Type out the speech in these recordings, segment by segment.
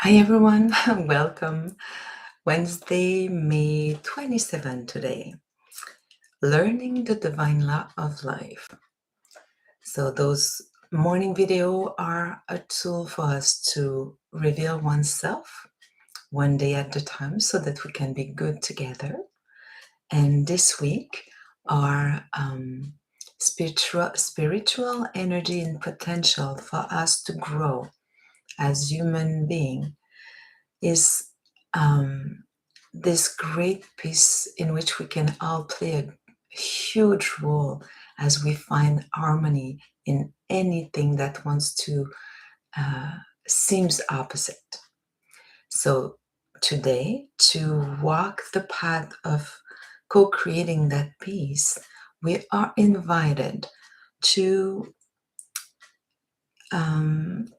Hi everyone, welcome. Wednesday, May 27 today. Learning the divine law of life. So those morning video are a tool for us to reveal oneself one day at a time so that we can be good together. And this week are spiritual energy and potential for us to grow as human being is this great piece in which we can all play a huge role as we find harmony in anything that wants to seems opposite. So today, to walk the path of co-creating that piece, we are invited to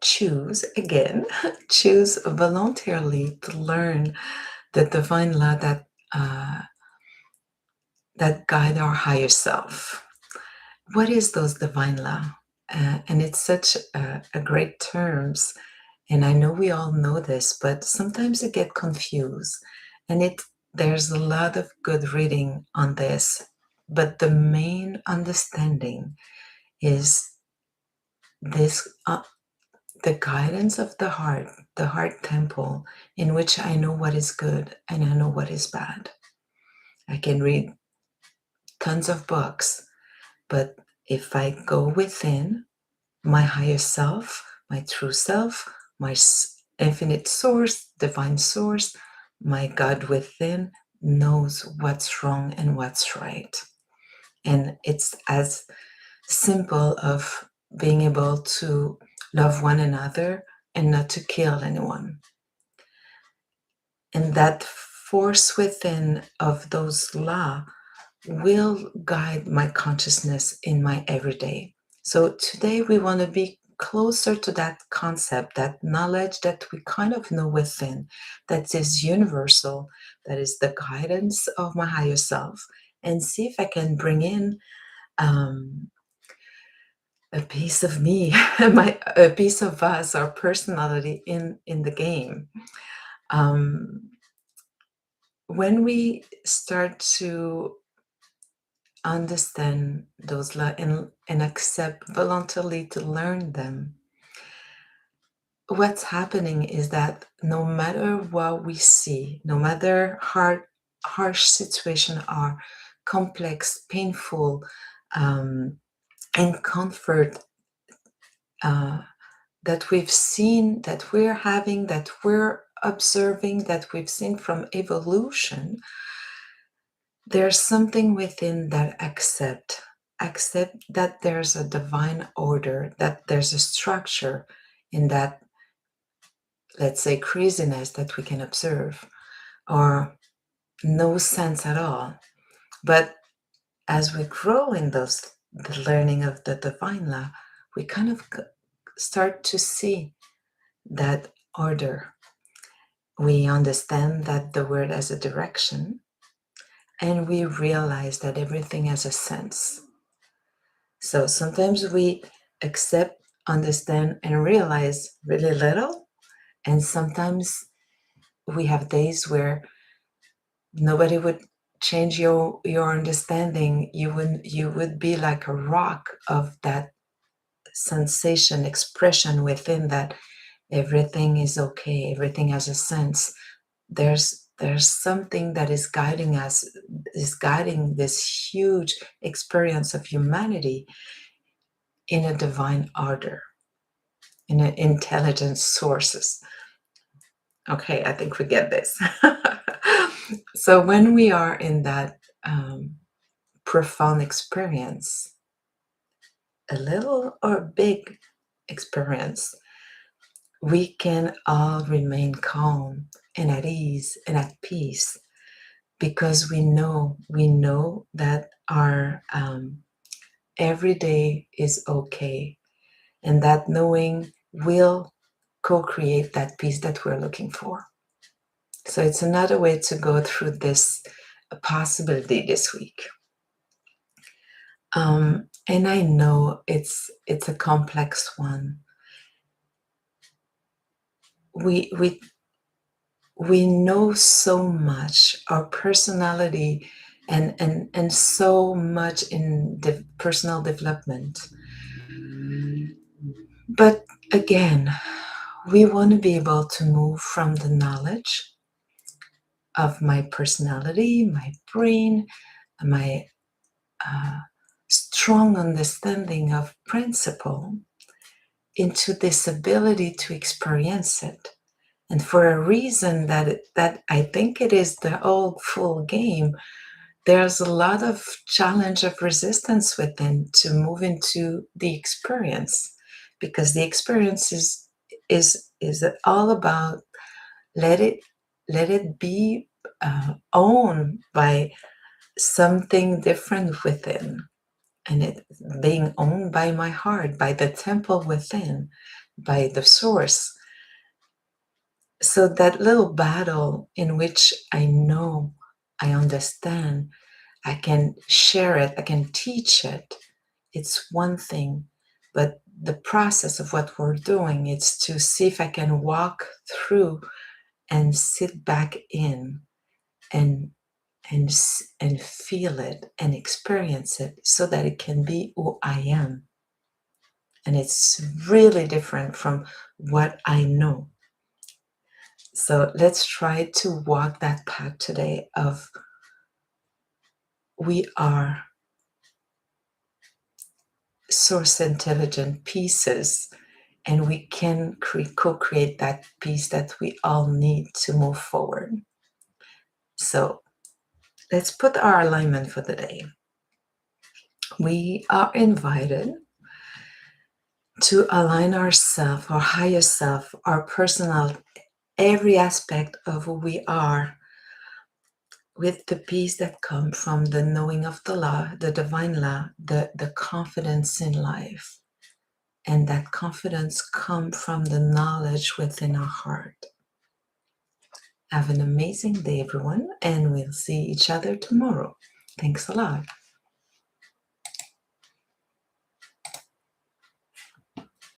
choose voluntarily to learn the divine law that guide our higher self. What is those divine law? And it's such a great terms, and I know we all know this, but sometimes I get confused. And there's a lot of good reading on this, but the main understanding is this the guidance of the heart temple, in which I know what is good and I know what is bad. I can read tons of books, but if I go within my higher self, my true self, my infinite source, divine source, my God within knows what's wrong and what's right. And it's as simple of being able to love one another and not to kill anyone. And that force within of those laws will guide my consciousness in my everyday. So today we want to be closer to that concept, that knowledge that we kind of know within, that is universal, that is the guidance of my higher self, and see if I can bring in a piece of me, a piece of us, our personality in the game. When we start to understand those and accept voluntarily to learn them, what's happening is that no matter what we see, no matter harsh situation are complex, painful, and comfort that we've seen, that we're having, that we're observing, that we've seen from evolution, there's something within that accept that there's a divine order, that there's a structure in that, let's say, craziness that we can observe, or no sense at all. But as we grow in the learning of the divine law, we kind of start to see that order. We understand that the word has a direction, and we realize that everything has a sense. So sometimes we accept, understand, and realize really little, and sometimes we have days where nobody would change your understanding. You would be like a rock of that sensation, expression within that everything is okay, everything has a sense. There's something that is guiding us, is guiding this huge experience of humanity in a divine order, in an intelligent sources. Okay, I think we get this. So when we are in that profound experience, a little or big experience, we can all remain calm and at ease and at peace, because we know that our every day is okay, and that knowing will co-create that peace that we're looking for. So it's another way to go through this possibility this week. And I know it's a complex one. We we know so much, our personality, and so much in the personal development. But again, we want to be able to move from the knowledge of my personality, my brain, my strong understanding of principle into this ability to experience it. And for a reason that I think it is the whole full game, there's a lot of challenge of resistance within to move into the experience, because the experience is all about let it let it be owned by something different within, and it being owned by my heart, by the temple within, by the source. So that little battle in which I know, I understand, I can share it, I can teach it, it's one thing. But the process of what we're doing is to see if I can walk through and sit back in and and feel it and experience it so that it can be who I am. And it's really different from what I know. So let's try to walk that path today of we are source intelligent pieces, and we can co-create that piece that we all need to move forward. So let's put our alignment for the day. We are invited to align ourself, our higher self, our personal, every aspect of who we are, with the peace that comes from the knowing of the law, the divine law, the confidence in life. And that confidence comes from the knowledge within our heart. Have an amazing day, everyone, and we'll see each other tomorrow. Thanks a lot.